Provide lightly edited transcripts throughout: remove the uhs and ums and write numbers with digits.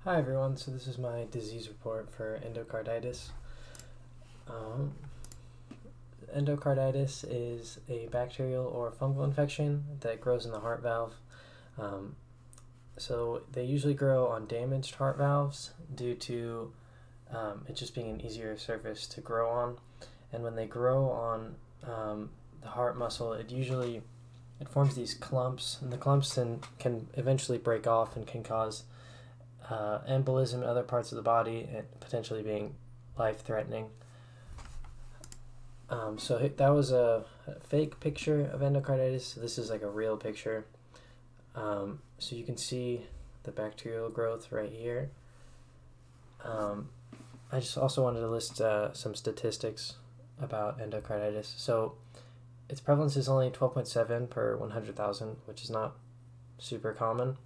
Hi everyone, so this is my disease report for endocarditis. Um, Endocarditis is a bacterial or fungal infection that grows in the heart valve. Um, so they usually grow on damaged heart valves due to it just being an easier surface to grow on. And when they grow on the heart muscle, it forms these clumps, and the clumps can eventually break off and can cause embolism in other parts of the body, and potentially being life-threatening. So that was a fake picture of endocarditis. This is like a real picture. So you can see the bacterial growth right here. I just also wanted to list some statistics about endocarditis. So its prevalence is only 12.7 per 100,000, which is not super common,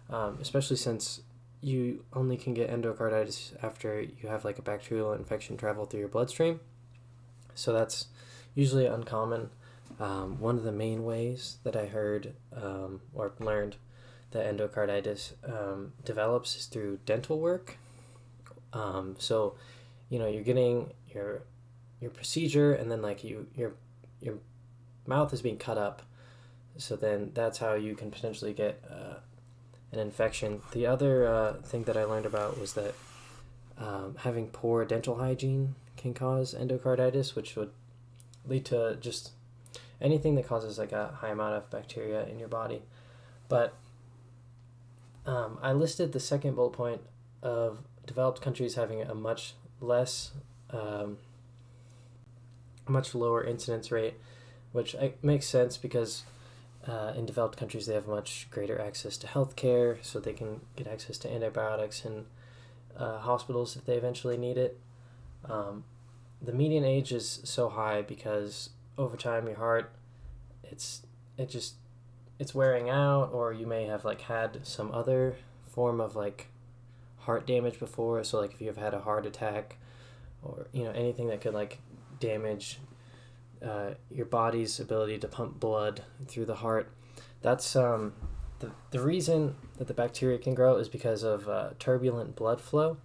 especially since you only can get endocarditis after you have like a bacterial infection travel through your bloodstream. So that's usually uncommon. One of the main ways that I heard or learned that endocarditis develops is through dental work. So, you're getting your procedure, and then like your mouth is being cut up. So then that's how you can potentially get an infection. The other thing that I learned about was that having poor dental hygiene can cause endocarditis, which would lead to just anything that causes like a high amount of bacteria in your body. But I listed the second bullet point of developed countries having a much lower incidence rate, which makes sense because in developed countries they have much greater access to healthcare, so they can get access to antibiotics and hospitals if they eventually need it. The median age is so high because over time your heart, it's wearing out, or you may have like had some other form of like heart damage before. So like if you have had a heart attack, or anything that could like damage your body's ability to pump blood through the heart. That's the reason that the bacteria can grow is because of turbulent blood flow,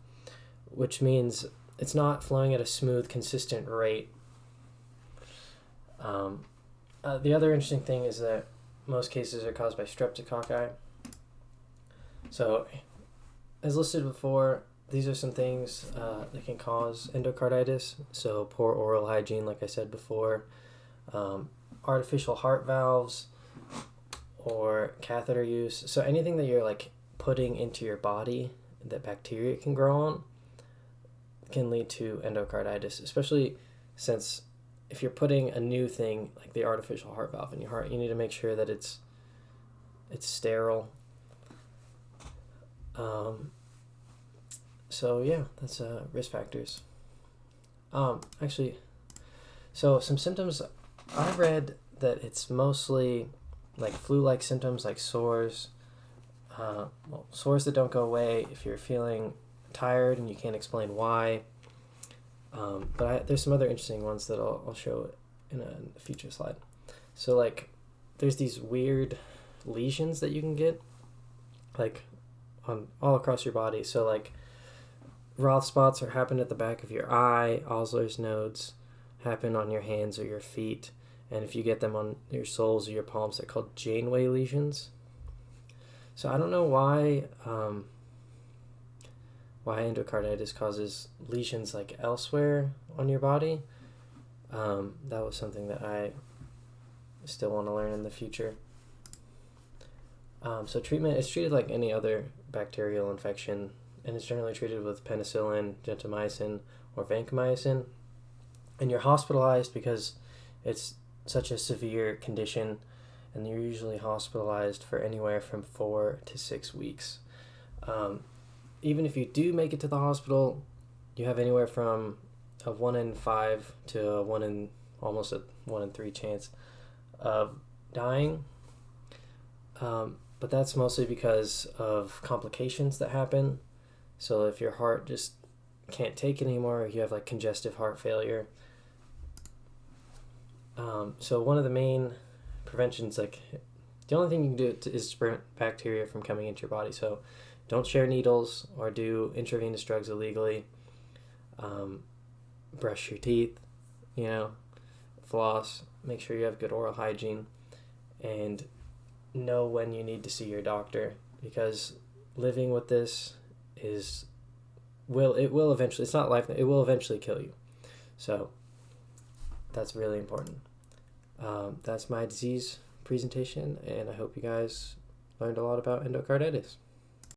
which means it's not flowing at a smooth, consistent rate. The other interesting thing is that most cases are caused by streptococci. So, as listed before, these are some things that can cause endocarditis. So poor oral hygiene, like I said before, artificial heart valves, or catheter use. So anything that you're like putting into your body that bacteria can grow on can lead to endocarditis, especially since if you're putting a new thing like the artificial heart valve in your heart, you need to make sure that it's sterile. So yeah, that's risk factors. Actually, so some symptoms, I read that it's mostly like flu-like symptoms, like sores. Sores that don't go away if you're feeling tired and you can't explain why. But there's some other interesting ones that I'll show in a future slide. So like, there's these weird lesions that you can get, like on all across your body. So like, Roth spots happen at the back of your eye. Osler's nodes happen on your hands or your feet. And if you get them on your soles or your palms, they're called Janeway lesions. So I don't know why endocarditis causes lesions like elsewhere on your body. That was something that I still want to learn in the future. So treatment is treated like any other bacterial infection, and it's generally treated with penicillin, gentamicin, or vancomycin. And you're hospitalized because it's such a severe condition, and you're usually hospitalized for anywhere from 4 to 6 weeks. Even if you do make it to the hospital, you have anywhere from a 1 in 5 to almost a 1 in 3 chance of dying. But that's mostly because of complications that happen. So if your heart just can't take it anymore, you have like congestive heart failure. So one of the main preventions, like the only thing you can do is to prevent bacteria from coming into your body. So don't share needles or do intravenous drugs illegally. Brush your teeth, floss, make sure you have good oral hygiene, and know when you need to see your doctor, because living with this will eventually, it's not life, it will eventually kill you. So that's really important. That's my disease presentation, and I hope you guys learned a lot about endocarditis.